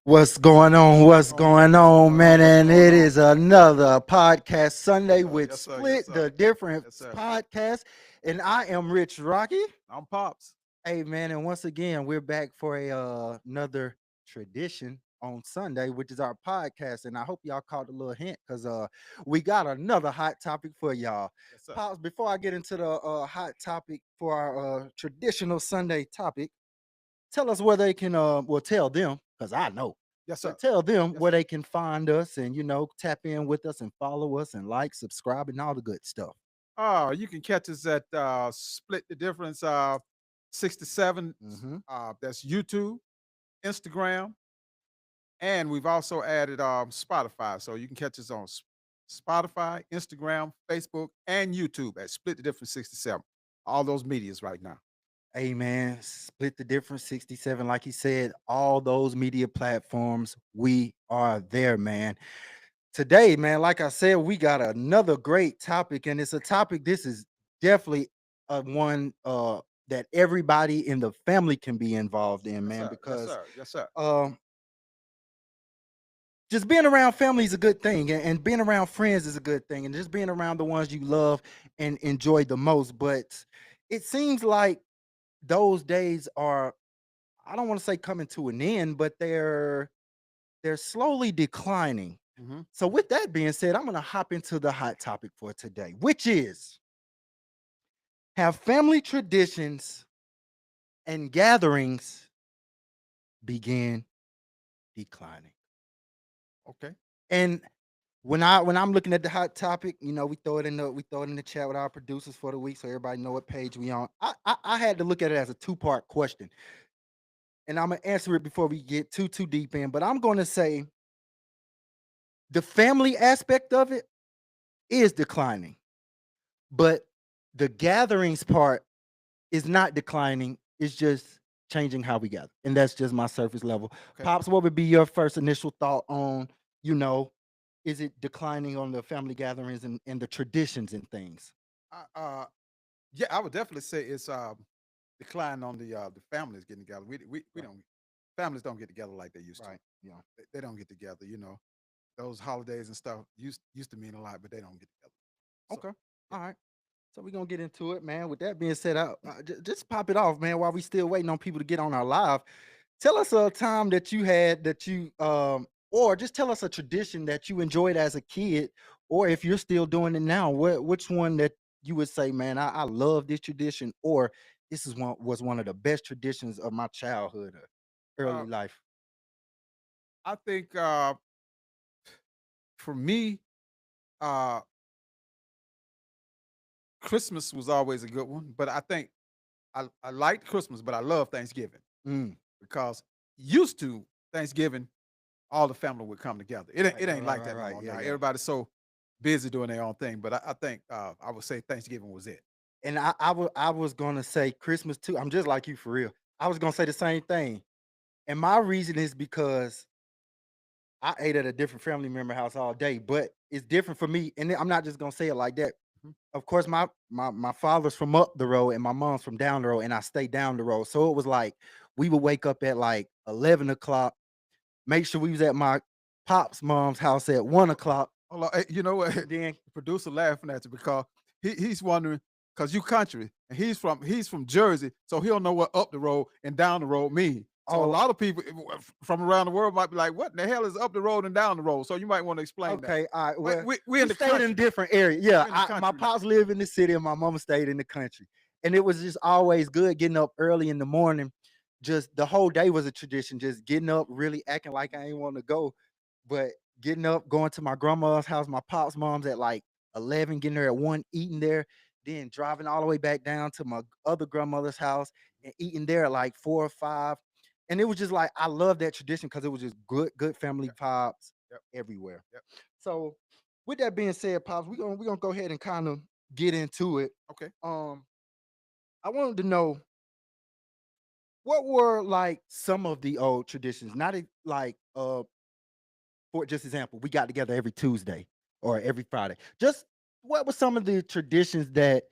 What's going on? What's going on, man? What's And going it on? is another podcast Sunday with Yes, sir. Yes, Split sir. the Difference Yes, sir. podcast. And I am Rich Rocky. I'm Pops. Hey, man. And once again, we're back for another tradition on Sunday, which is our podcast. And I hope y'all caught a little hint because we got another hot topic for y'all. Yes, sir. Pops, before I get into the hot topic for our traditional Sunday topic, tell us where they can, well, tell them because I know. Yes, sir. But tell them Yes, where sir. they can find us and tap in with us and follow us and like, subscribe, and all the good stuff. You can catch us at Split the Difference 67. Hmm. That's YouTube, Instagram, and we've also added Spotify. So you can catch us on Spotify, Instagram, Facebook, and YouTube at Split the Difference 67. All those medias right now. Hey man, split the difference 67. Like he said, all those media platforms, we are there, man. Today, man, like I said, we got another great topic, and it's a topic. This is definitely one that everybody in the family can be involved in, Yes, man, sir. Yes, because sir. Yes, sir. um just being around family is a good thing, and being around friends is a good thing, and just being around the ones you love and enjoy the most. But it seems like those days are, I don't want to say coming to an end, but they're slowly declining. Hmm. So with that being said, I'm going to hop into the hot topic for today, which is, have family traditions and gatherings begin declining? Okay. And when I'm looking at the hot topic, we throw it in the chat with our producers for the week, so everybody know what page we on. I had to look at it as a two-part question, and I'm gonna answer it before we get too deep in. But I'm gonna say the family aspect of it is declining, but the gatherings part is not declining. It's just changing how we gather, and that's just my surface level. Okay. Pops, what would be your first initial thought on, you know, is it declining on the family gatherings and the traditions and things? I, uh, yeah, I would definitely say it's decline on the families getting together. We Right, don't families don't get together like they used to. right, yeah. They don't get together. Those holidays and stuff used to mean a lot, but they don't get together. So Okay, yeah. all right. So we're gonna get into it, man. With that being said, just pop it off, man. While we still waiting on people to get on our live, tell us a time that you had that you or just tell us a tradition that you enjoyed as a kid, or if you're still doing it now, which one that you would say, man, I love this tradition, or this is one of the best traditions of my childhood or Uh, early life. I think for me, uh, Christmas was always a good one. But I think I liked Christmas, but I love Thanksgiving Mm, because used to Thanksgiving, all the family would come together. right, It right, ain't right, like right, that no right. more. Yeah, Now yeah. everybody's so busy doing their own thing. But I think I would say Thanksgiving was it. And I was gonna say Christmas too. I'm just like you for real. I was gonna say the same thing. And my reason is because I ate at a different family member house all day, but it's different for me. And I'm not just gonna say it like that. Mhm. Of course, my father's from up the road and my mom's from down the road, and I stay down the road. So it was like we would wake up at like 11 o'clock, make sure we was at my pop's mom's house at 1 o'clock. Hold on, you know what? Then The producer laughing at you because he's wondering because you country and he's from Jersey, so he don't know what up the road and down the road mean. So a oh, lot of people from around the world might be like, "What in the hell is up the road and down the road?" So you might want to explain that. okay, all right. Well, We in we the stayed in country. different areas. Yeah, We're in the my country now. pops live in the city, and my mama stayed in the country. And it was just always good getting up early in the morning. Just the whole day was a tradition. Just getting up, really acting like I ain't want to go, but getting up, going to my grandma's house, my pops' mom's at like 11, getting there at 1, eating there, then driving all the way back down to my other grandmother's house and eating there at like 4 or 5. And it was just like I love that tradition because it was just good family Yep, vibes yep, everywhere. yep. So with that being said, Pops, we're gonna go ahead and kind of get into it. Okay. Um, I wanted to know what were like some of the old traditions, not like for just example, we got together every Tuesday or every Friday. Just what were some of the traditions that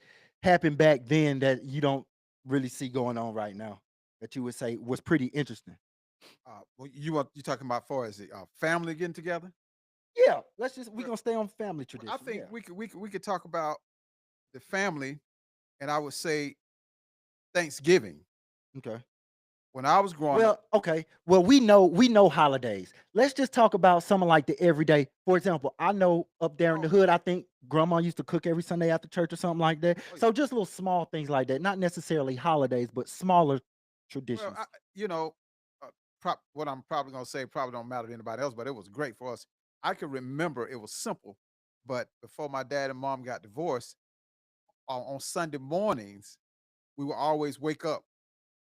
happened back then that you don't really see going on right now that you would say was pretty interesting? Well, you talking about far as the family getting together? Yeah, let's just we Well, gonna stay on family I tradition. think Yeah. we could talk about the family, and I would say Thanksgiving. Okay. When I was growing up, Well, okay. Well, we know holidays. Let's just talk about something like the everyday. For example, I know up there in the oh, hood, I think grandma used to cook every Sunday after church or something like that. oh yeah. So just little small things like that, not necessarily holidays, but smaller Well, traditions. you know, uh, what I'm probably gonna say probably don't matter to anybody else, but it was great for us. I can remember it was simple, but before my dad and mom got divorced, on Sunday mornings, we would always wake up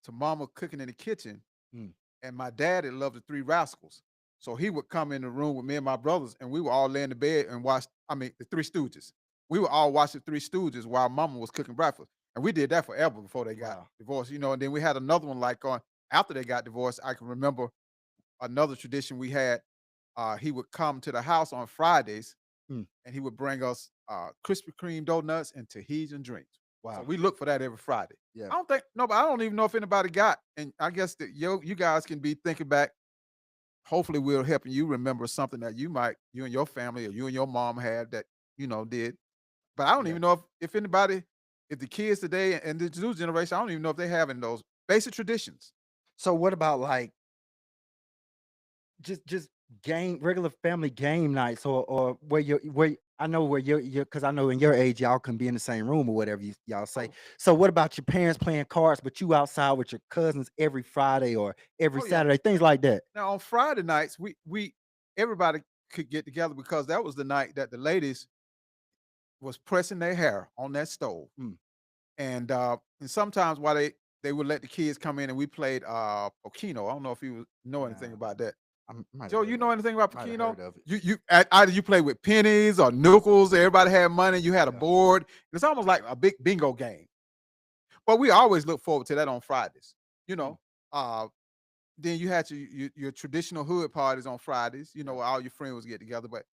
to mama cooking in the kitchen, Mm. and my dad had loved the Three Rascals. So he would come in the room with me and my brothers, and we would all lay in the bed and watch, I mean, the Three Stooges. We would all watch the Three Stooges while mama was cooking breakfast. And we did that forever before they got Wow. divorced, and then we had another one like on after they got divorced. I can remember another tradition we had. He would come to the house on Fridays Mm. and he would bring us Krispy Kreme donuts and Tahitian drinks. So Wow. we look for that every Friday. Yeah. I don't think no, but I don't even know if anybody got. And I guess that you guys can be thinking back. Hopefully, we're helping you remember something that you and your family or you and your mom had that did. But I don't Yeah. even know if anybody, if the kids today and the new generation, I don't even know if they having those basic traditions. So what about like just game regular family game nights or where I know where you're because I know in your age y'all can be in the same room or whatever y'all say. Oh, So what about your parents playing cards, but you outside with your cousins every Friday or every oh yeah. Saturday, things like that? Now on Friday nights, we everybody could get together because that was the night that the ladies was pressing their hair on that stove. Mm, And sometimes while they would let the kids come in and we played Pokino. I don't know if you know anything nah, about that. I might have Joe, you heard of know it. anything about Might have Pokino? heard of it. Either you play with pennies or nickels. Everybody had money. You had a Yeah. board. It's almost like a big bingo game. But we always look forward to that on Fridays. You Mm, know, uh, then you had your traditional hood parties on Fridays. yeah. Where all your friends would get together. But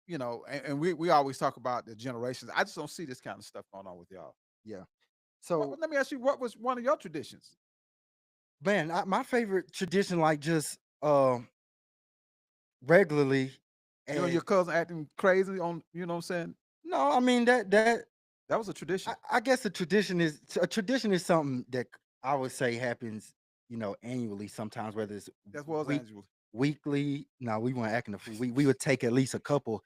and we always talk about the generations. I just don't see this kind of stuff going on with y'all. Yeah. Well, So let me ask you, what was one of your traditions? man, my favorite tradition, like just regularly, You and your and cousin acting crazy on, you know what I'm saying? no, I mean that That was a tradition. I guess a tradition is something that I would say happens, annually sometimes, whether it's That was week Angela. weekly. No, we weren't acting a fool. We would take at least a couple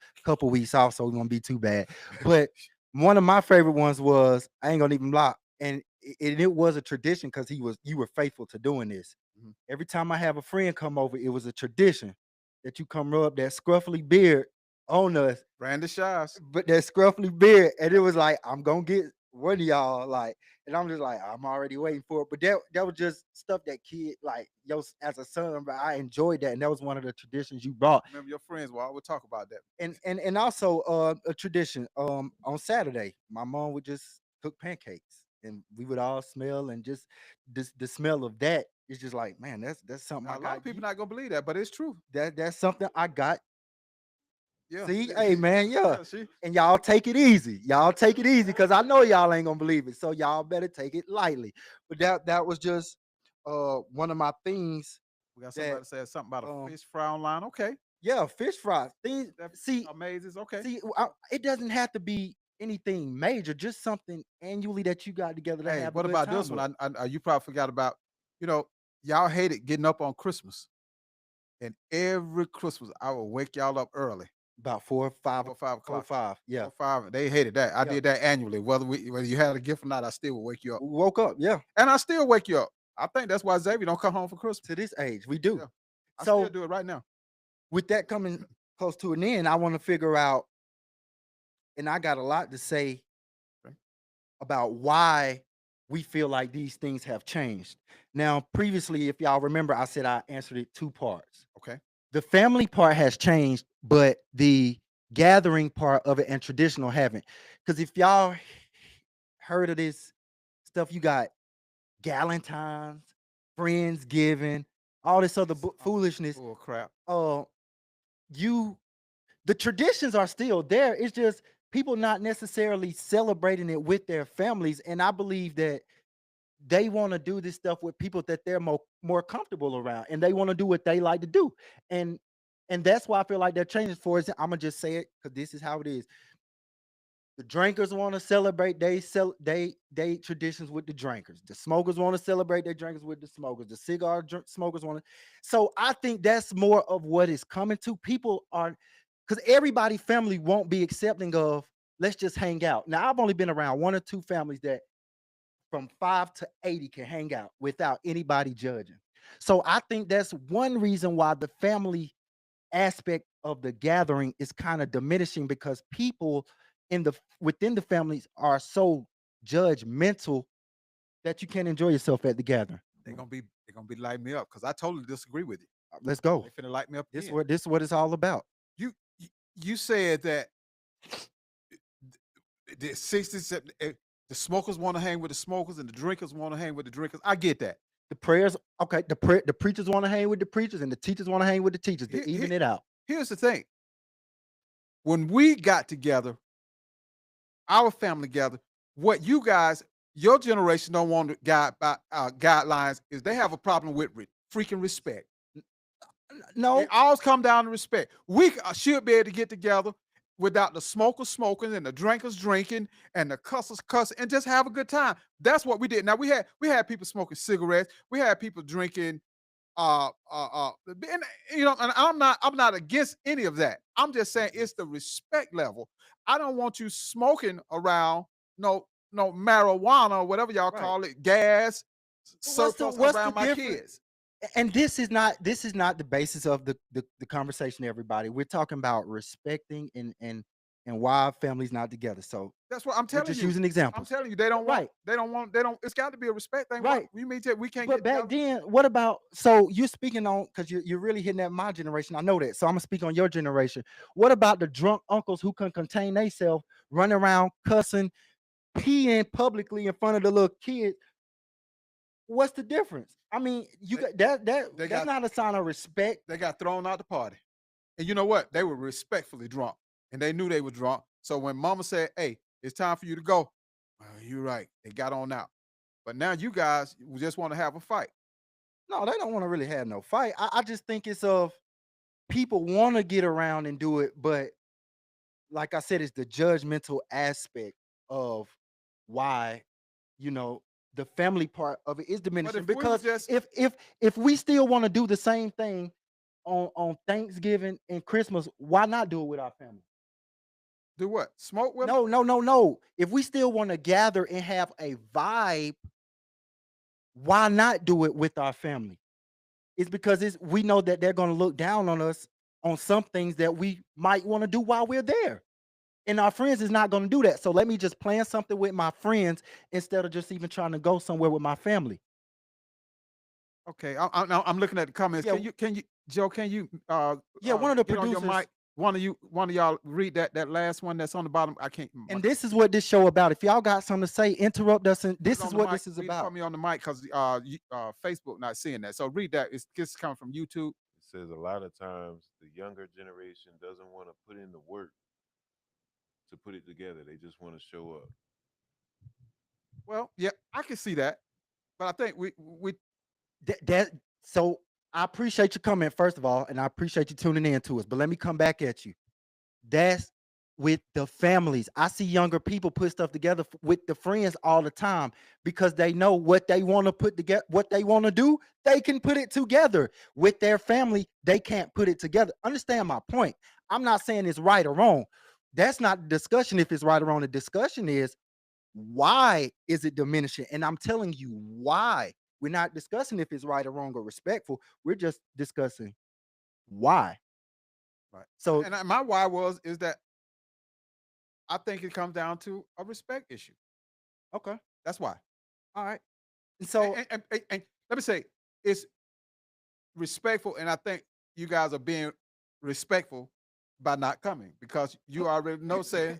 weeks off, so we won't be too bad. But one of my favorite ones was I ain't gonna even lie, and it was a tradition because you were faithful to doing this. Mhm. Every time I have a friend come over, it was a tradition that you come rub that scruffy beard on us, Brandon Shives. but that scruffy beard, and it was like, I'm gonna get one of y'all, like, and I'm just like, I'm already waiting for it. But that was just stuff that kid, like, yo, as a son, but I enjoyed that, and that was one of the traditions you brought. Remember your friends will always talk about that. And also a tradition. On Saturday, my mom would just cook pancakes, and we would all smell, and just this the smell of that is just like, man, that's something I Now, a lot got. of people not gonna believe that, but it's true. That's something I got. Yeah. See, hey man, yeah. Yeah, she And y'all take it easy. Y'all take it easy because I know y'all ain't gonna believe it. So y'all better take it lightly. But that was just one of my things we got that somebody said something about a um fish fry online. Okay. yeah, fish fries. Things That see, amazes. Okay. it doesn't have to be anything major, just something annually that you got together to Hey, have a what good about this time one? with. You probably forgot about, you know, y'all hated getting up on Christmas. And every Christmas I would wake y'all up early. About 4 or 5, 4 or 5 o'clock. 4 or 5. Yeah. 4 or 5. They hated that. I Yeah. did that annually. Whether you had a gift or not, I still would wake you up. We woke up, yeah. And I still wake you up. I think that's why Xavier don't come home for Christmas. To this age, we do. Yeah. I still So do it right now. with that coming close to an end, I want to figure out, and I got a lot to say Okay. about why we feel like these things have changed. Now, previously, if y'all remember, I said I answered it two parts. Okay. The family part has changed, but the gathering part of it and traditional haven't. Because if y'all heard of this stuff, you got Galentine's, Friendsgiving, all this other foolishness. Bull crap. Uh, you the traditions are still there. It's just people not necessarily celebrating it with their families. And I believe that they want to do this stuff with people that they're more comfortable around, and they want to do what they like to do. And that's why I feel like they're changing for us. I'm gonna just say it because this is how it is. The drinkers want to celebrate they traditions with the drinkers. The smokers want to celebrate their drinkers with the smokers. The smokers want to. So I think that's more of what is coming to people are because everybody family won't be accepting of let's just hang out. Now I've only been around one or two families that from 5 to 80 can hang out without anybody judging. So I think that's one reason why the family aspect of the gathering is kind of diminishing because people in the within the families are so judgmental that you can't enjoy yourself at the gathering. They're gonna be lighting me up because I totally disagree with you. Let's go. They finna light me up This again. what this what it's all about. You said that the 60s, the smokers want to hang with the smokers and the drinkers want to hang with the drinkers. I get that. The prayers, okay. The preachers want to hang with the preachers, and the teachers want to hang with the teachers to Here- even here- it out. Here's the thing. When we got together, our family gathered, what you guys, your generation don't want to guide by guidelines is they have a problem with freaking respect. No, It always come down to respect. We should be able to get together without the smokers smoking and the drinkers drinking and the cussers cussing and just have a good time. That's what we did. Now we had people smoking cigarettes. We had people drinking. And, and I'm not against any of that. I'm just saying it's the respect level. I don't want you smoking around no marijuana or whatever y'all right. call it, gas, surplus What's the around my difference? kids. And this is not the basis of the conversation, everybody. We're talking about respecting and why our family's not together. So That's what I'm we're telling just you. using I'm examples. telling you, they don't want, Right, they don't want, they don't. It's got to be a respect thing. What right. you mean? We can't But get back together. then, what about so you're speaking on because you're really hitting at my generation. I know that. So I'm gonna speak on your generation. What about the drunk uncles who can contain themselves, running around cussing, peeing publicly in front of the little kids? What's the difference? I mean, you They, got they that's got not a sign of respect. they got thrown out the party, and you know what? They were respectfully drunk, and they knew they were drunk. So when Mama said, "Hey, it's time for you to go," you're right. They got on out. But now you guys just want to have a fight. No, they don't want to really have no fight. I just think it's of people want to get around and do it, but like I said, it's the judgmental aspect of why you know the family part of it is But diminishing if we was because just if we still want to do the same thing on Thanksgiving and Christmas, why not do it with our family? do what? Smoke with them? No, no, no, no. If we still want to gather and have a vibe, why not do it with our family? It's because we know that they're going to look down on us on some things that we might want to do while we're there. And our friends is not going to do that. So let me just plan something with my friends instead of just even trying to go somewhere with my family. Okay, I'm looking at the comments. Yeah, Can you, Joe? Can you yeah. One of the get on your producers, mic? One of y'all read that last one that's on the bottom. I can't. and this is what this show about. If y'all got something to say, interrupt us. And Put it this on is the what mic. this is Read it for about. me on the mic because Facebook not seeing that. So read that. It's this coming from YouTube. It says a lot of times the younger generation doesn't want to put in the work to put it together. They just want to show up. Well, yeah, I can see that, but I think we That so I appreciate your comment first of all, and I appreciate you tuning in to us. But let me come back at you. That's with the families. I see younger people put stuff together with the friends all the time because they know what they want to put together, what they want to do. They can put it together with their family. They can't put it together. Understand my point? I'm not saying it's right or wrong. That's not the discussion if it's right or wrong. The discussion is why is it diminishing? And I'm telling you why. We're not discussing if it's right or wrong or respectful. We're just discussing why. right. So, And my why is that I think it comes down to a respect issue. okay, That's why. all right. And And, so, and let me say, it's respectful, and I think you guys are being respectful by not coming because you already know saying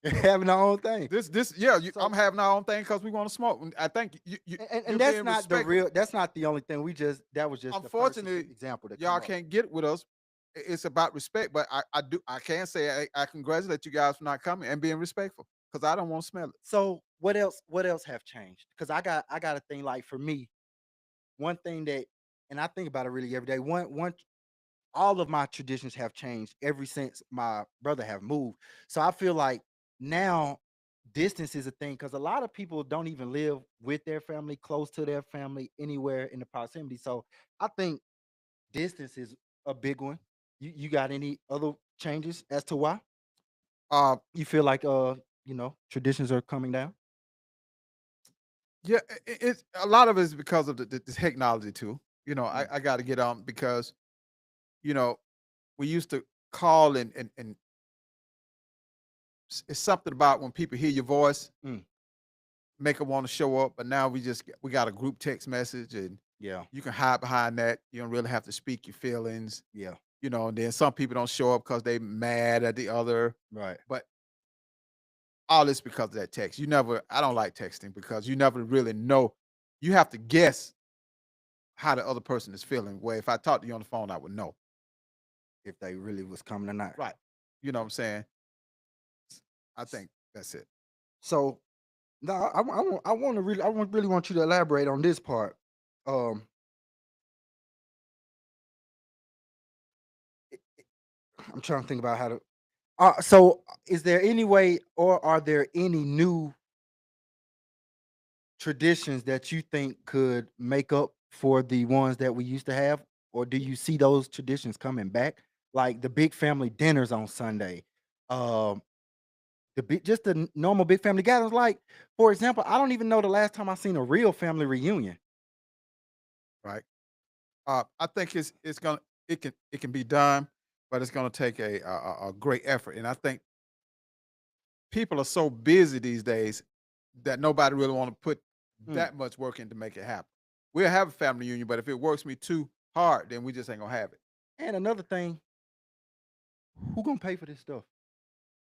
having our own thing. yeah, So, I'm having our own thing because we want to smoke. And I think and you're that's being not the respectful. real. That's not the only thing. That was just the first Unfortunately, example that come y'all up. can't get with us. It's about respect, but I can say I congratulate you guys for not coming and being respectful because I don't want to smell it. So what else have changed? Because I got a thing like for me, one thing that, and I think about it really every day. One all of my traditions have changed ever since my brother have moved. So I feel like now distance is a thing because a lot of people don't even live with their family, close to their family, anywhere in the proximity. So I think distance is a big one. You got any other changes as to why Uh, you feel like traditions are coming down? yeah, it's a lot of it is because of the technology too. Mm, I got to get on because you know we used to call and it's something about when people hear your voice, mm, make them want to show up. But now we got a group text message and yeah, you can hide behind that. You don't really have to speak your feelings. yeah, And then some people don't show up because they mad at the other. right. But all this because of that text. I don't like texting because you never really know. You have to guess how the other person is feeling. Where if I talk to you on the phone, I would know. If they really was coming or not. Right. You know what I'm saying? I think that's it. So no, I want to really, really want you to elaborate on this part. Um, I'm trying to think about how to. So, is there any way, or are there any new traditions that you think could make up for the ones that we used to have, or do you see those traditions coming back, like the big family dinners on Sunday, um, just the normal big family gatherings? Like, for example, I don't even know the last time I seen a real family reunion. Right. I think it can be done, but it's gonna take a great effort. And I think people are so busy these days that nobody really want to put Mm. that much work in to make it happen. We'll have a family union, but if it works me too hard, then we just ain't gonna have it. And another thing, who gonna pay for this stuff?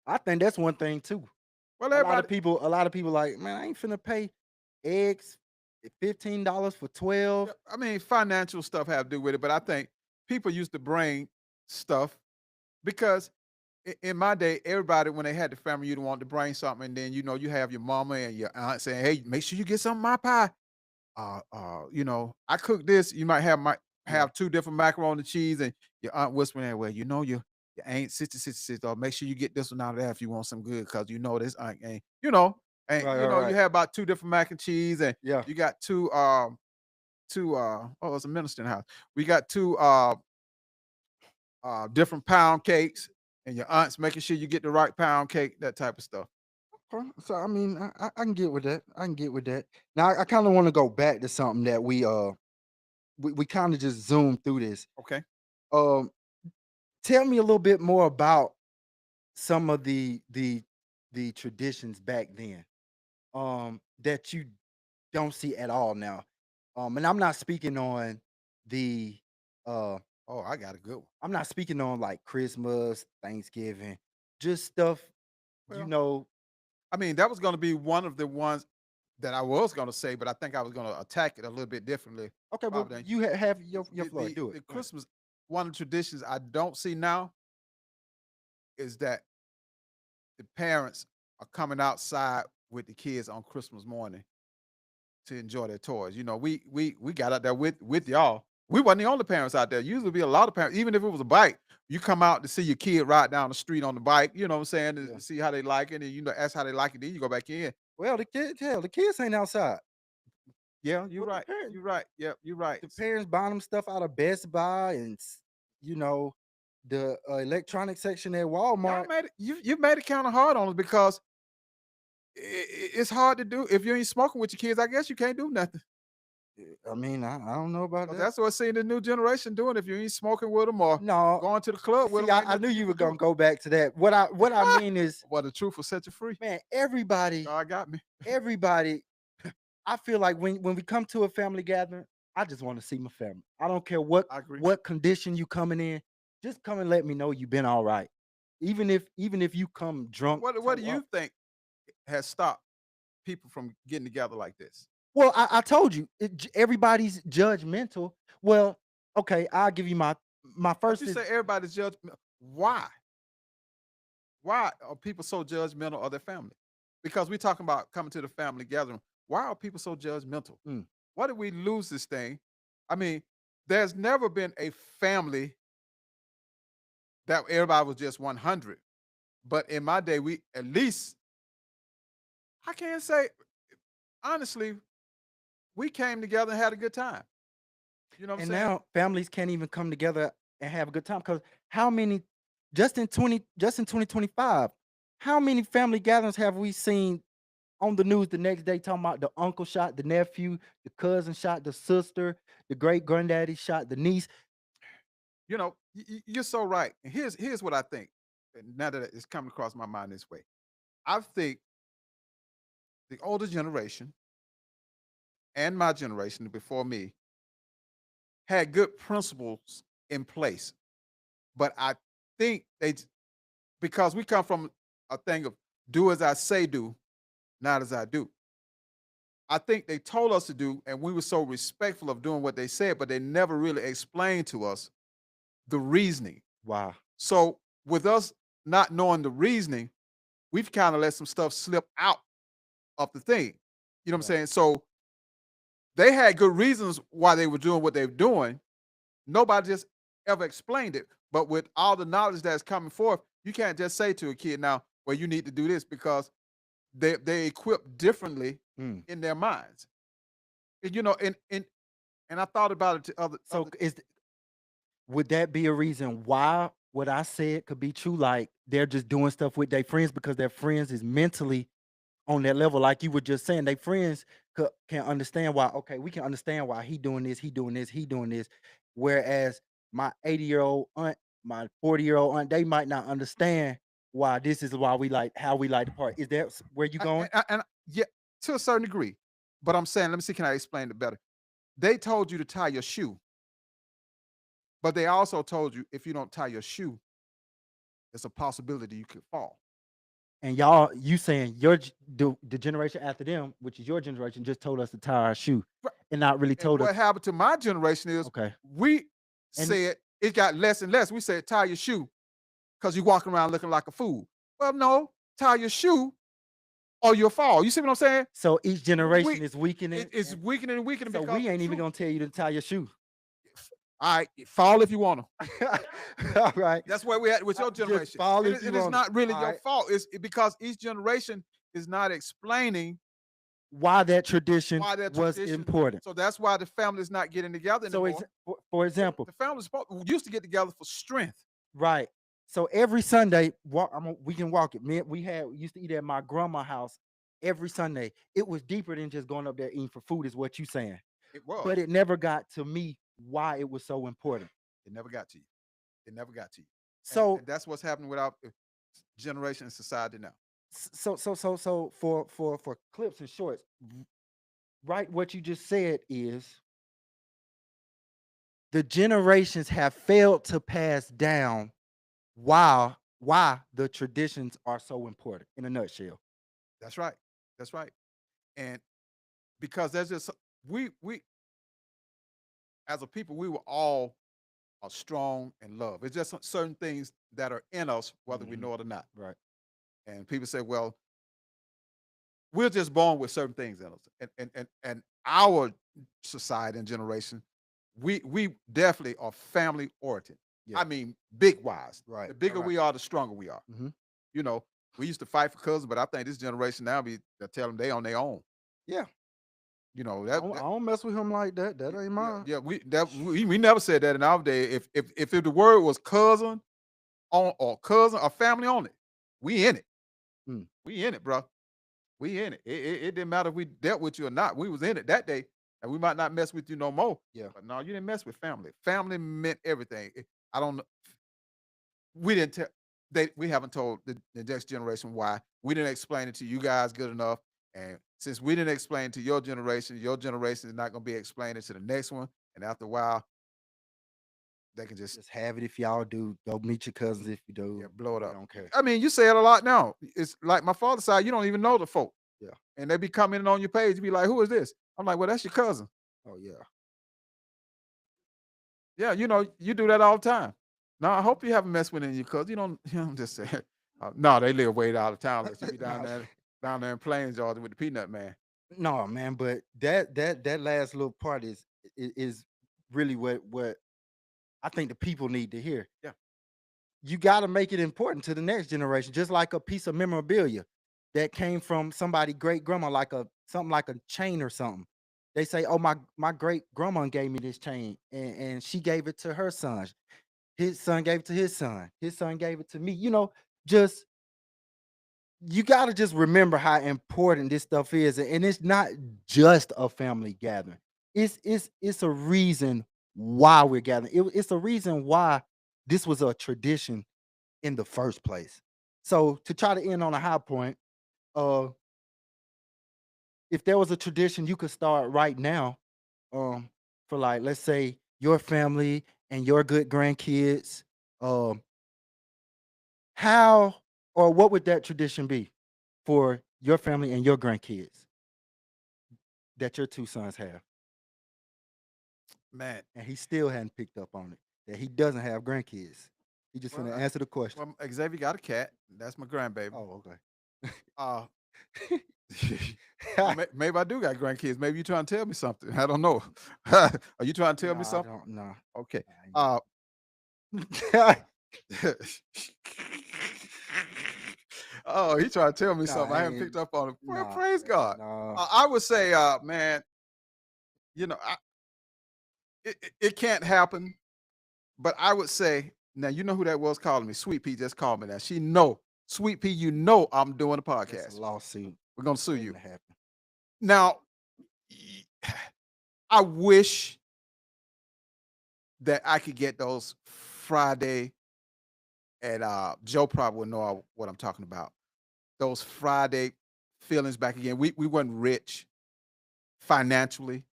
I think that's one thing too. Well, A everybody, lot of people like, man, I ain't finna pay eggs $15 for 12. yeah, I mean, financial stuff have to do with it, but I think people used to bring stuff because in my day, everybody when they had the family, you'd want to bring something, and then you have your mama and your aunt saying, "Hey, make sure you get some of my pie." I cook this. You might Yeah. have two different macaroni and cheese, and your aunt whispering, "Well, your ain't 66, or make sure you get this one out of there if you want some good, because this aunt ain't, and Right, right, you right. have about two different mac and cheese, and Yeah. you got two oh, it's a minister in the house. We got two different pound cakes, and your aunt's making sure you get the right pound cake, that type of stuff. Okay. So I mean, I can get with that. I can get with that. Now I kind of want to go back to something that we kind of just zoomed through this. Okay. Um, Tell me a little bit more about some of the traditions back then. That you don't see at all now. And I'm not speaking on the uh Oh, I got a good one. I'm not speaking on like Christmas, Thanksgiving, just stuff, you Well, know. I mean, that was going to be one of the ones that I was going to say, but I think I was going to attack it a little bit differently. Okay, well, Probably you have your the, floor. the Do it. the Go ahead. Christmas, one of the traditions I don't see now is that the parents are coming outside with the kids on Christmas morning to enjoy their toys. We got out there with y'all. We wasn't the only parents out there. Usually be a lot of parents, even if it was a bike. You come out to see your kid ride down the street on the bike, you know what I'm saying, Yeah. to see how they like it, and ask how they like it, then you go back in. Well, the kids ain't outside. Yeah, you're Well, right. You're right. Yeah, you're right. the parents buying them stuff out of Best Buy and you know the electronic section at Y'all Walmart. made it. You made it kind of hard on us because it's hard to do if you ain't smoking with your kids. I guess you can't do nothing. I mean, I don't know about 'Cause that. that's what I see the new generation doing. If you ain't smoking with them or No, going to the club with see, them, ain't I knew nothing you you were can do. gonna go back to that. What I mean is, Well, the truth will set you free. man, everybody, God got me. everybody. I feel like when we come to a family gathering, I just want to see my family. I don't care I agree. what condition you coming in. Just come and let me know you've been all right. Even if you come drunk, What do toe you up. think has stopped people from getting together like this? Well, I told you, everybody's judgmental. Well, okay, I'll give you my But first you is say everybody's judgment. Why? Why are people so judgmental of their family? because we're talking about coming to the family gathering. Why are people so judgmental? Mm. Why did we lose this thing? I mean, there's never been a family that everybody was just 100. But in my day, we at least, I can't say, honestly, we came together and had a good time. You know what I'm And saying? now families can't even come together and have a good time because how many just in 2025, how many family gatherings have we seen on the news the next day talking about the uncle shot the nephew, the cousin shot the sister, the great granddaddy shot the niece? You know, you're so right. And here's what I think. And now that it's coming across my mind this way, I think the older generation and my generation before me had good principles in place, but I think because we come from a thing of do as I say do, not as I do. I think they told us to do, and we were so respectful of doing what they said, but they never really explained to us the reasoning. Wow. So with us not knowing the reasoning, we've kind of let some stuff slip out of the thing. You know what I'm Right. saying? So they had good reasons why they were doing what they were doing. Nobody just ever explained it. But with all the knowledge that's coming forth, you can't just say to a kid now, well, you need to do this because they equipped differently Mm. in their minds. And, you know, and I thought about it to So would that be a reason why what I said could be true? Like they're just doing stuff with their friends because their friends is mentally on that level, like you were just saying, they friends can understand why. Okay, we can understand why he doing this, he doing this, he doing this. Whereas my 80-year-old aunt, my 40-year-old aunt, they might not understand why this is why we like how we like to party. Is that where you going? and yeah, to a certain degree. But I'm saying, let me see, can I explain it better? They told you to tie your shoe, but they also told you if you don't tie your shoe, it's a possibility you could fall. And y'all, you saying the generation after them, which is your generation, just told us to tie our shoe Right. and not really And told us. what happened to my generation is Okay, we and said it got less and less. We said tie your shoe because you're walking around looking like a fool. Well, no, tie your shoe or you'll fall. You see what I'm saying? so each generation We is weakening. it's weakening and weakening So because we the ain't even truth. gonna tell you to tie your shoe. All right, fall if you want to. All right. That's where we at with your Just generation. fall And if you it is want. not really All your right. fault. Because each generation is not explaining Why that tradition why their was tradition. important. So that's why the family is not getting together So, anymore. for example, The families used to get together for strength. right. So every Sunday, we can walk it. We used to eat at my grandma's house every Sunday. It was deeper than just going up there eating for food, is what you saying. It was. But it never got to me why it was so important. It never got to you. It never got to you. So, And that's what's happening with our generation and society now. so for clips and shorts, right? What you just said is the generations have failed to pass down why the traditions are so important in a nutshell. That's right. That's right. And because there's just we as a people, we were all are strong in love. It's just certain things that are in us, whether we Mhm. know it or not. Right. And people say, well, we're just born with certain things in us. And our society and generation, we definitely are family oriented. Yeah. I mean, big wise. Right. The bigger Right. we are, the stronger we are. Mhm. You know, we used to fight for cousins, but I think this generation now they tell them they on their own. Yeah. You know, I don't mess with him like that. That ain't mine. yeah, we never said that in our day. If the word was cousin on or cousin or family on it, we in it. Mm. We in it, bro. We in it. It didn't matter if we dealt with you or not. We was in it that day, and we might not mess with you no more. Yeah. But no, you didn't mess with family. Family meant everything. I don't know. We didn't tell. We haven't told the next generation why. We didn't explain it to you guys good enough. And since we didn't explain to your generation is not going to be explaining to the next one. And after a while, they can just Just have it if y'all do. Go meet your cousins if you do. blow it We up. don't care. I mean, you say it a lot now. It's like my father's side, you don't even know the folk. Yeah. And they be commenting on your page. You be like, who is this? I'm like, well, that's your cousin. Oh yeah. Yeah, you know, you do that all the time. Now, I hope you haven't messed with any of your cousins. You don't, I'm just saying. No, they live way out of town. Let you be down Nah. there. down there in Plains, Georgia, with the Peanut Man. No, man, but that last little part is really what I think the people need to hear. Yeah. You got to make it important to the next generation, just like a piece of memorabilia that came from somebody great grandma, like something like a chain or something. They say, "Oh, my great grandma gave me this chain, and she gave it to her son. His son gave it to his son. His son gave it to me." Just you got to just remember how important this stuff is, and it's not just a family gathering. It's a reason why we're gathering. It's a reason why this was a tradition in the first place. So to try to end on a high point, uh, if there was a tradition you could start right now, um, for like let's say your family and your good grandkids, um, how or what would that tradition be for your family and your grandkids that your two sons have? Man, And he still hadn't picked up on it that he doesn't have grandkids. He just well, gonna answer the question. well, Xavier got a cat. That's my grandbaby. Oh, okay. Uh, maybe I do got grandkids. Maybe you trying to tell me something. I don't know. Are you trying to tell me Nah, I something? don't know. Okay. Nah, Oh, he trying to tell me Nah, something. I I haven't picked ain't- up on it. Well, nah, praise God. nah. I would say, man, you know, it can't happen. But I would say, now you know who that was calling me. Sweet Pea just called me. Now she know, Sweet Pea, you know I'm doing a That's podcast. a lawsuit We're gonna sue waiting you. to happen. Now, I wish that I could get those Friday, and Joe probably will know what I'm talking about. Those Friday feelings back again. We weren't rich financially,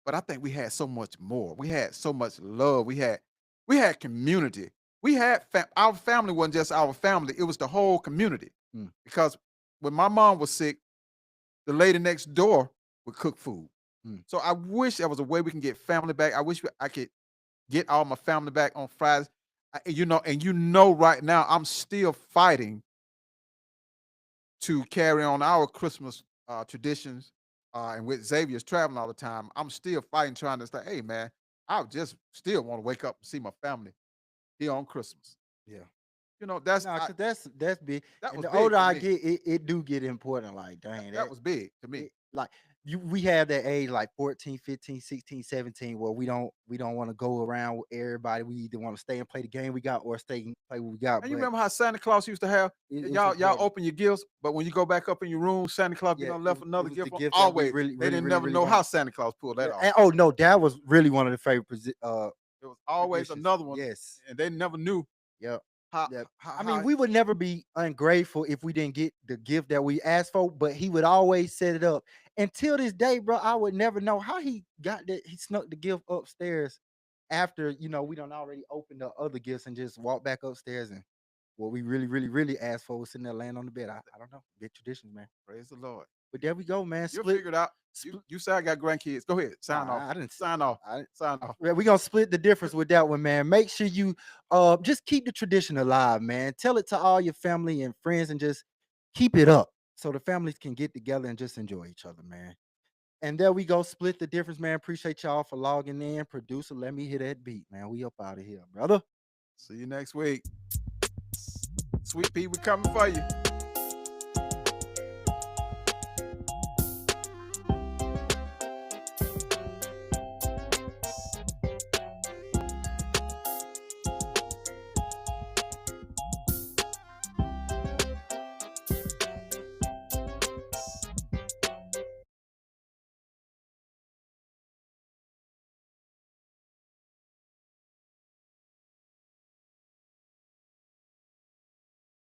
but I think we had so much more. We had so much love. We had community. We had our family wasn't just our family; it was the whole community. Mm. Because when my mom was sick, the lady next door would cook food. Mm. So I wish there was a way we can get family back. I wish I could get all my family back on Fridays. And right now I'm still fighting to carry on our Christmas traditions. And with Xavier's traveling all the time, I'm still fighting, trying to say, hey, man, I just still want to wake up and see my family here on Christmas. Yeah. That's Nah, cause that's big. that And was the big older for I me. get, it do get important. Like, dang, That was big to me. like we have that age like 14, 15, 16, 17 where we don't want to go around with everybody. We either want to stay and play the game we got or stay and play what we got. And you But remember how Santa Claus used to have it's y'all important. open your gifts, but when you go back up in your room, Santa Claus Yeah, left it another was gift. the gift that we Always, really, they didn't really, never really know wanted. how Santa Claus pulled that off. And, oh no, that was really one of the favorite. It was always traditions. another one, Yes. and they never knew Yep. how. Yep. how I mean, how- we would never be ungrateful if we didn't get the gift that we asked for, but he would always set it up. Until this day, bro, I would never know how he got that. He snuck the gift upstairs after we don't already open the other gifts and just walk back upstairs, and what we really, really, really asked for was sitting there laying on the bed. I don't know. Big traditions, man. Praise the Lord. But there we go, man. You'll Split. figure it out. You say I got grandkids. Go ahead. Sign Nah, off. I didn't Sign off. I didn't- Sign off. We're gonna split the difference with that one, man. Make sure you just keep the tradition alive, man. Tell it to all your family and friends and just keep it up so the families can get together and just enjoy each other, man. And there we go, split the difference, man. Appreciate y'all for logging in. Producer, let me hear that beat, man. We up out of here, brother. See you next week. Sweet Pea, we coming for you.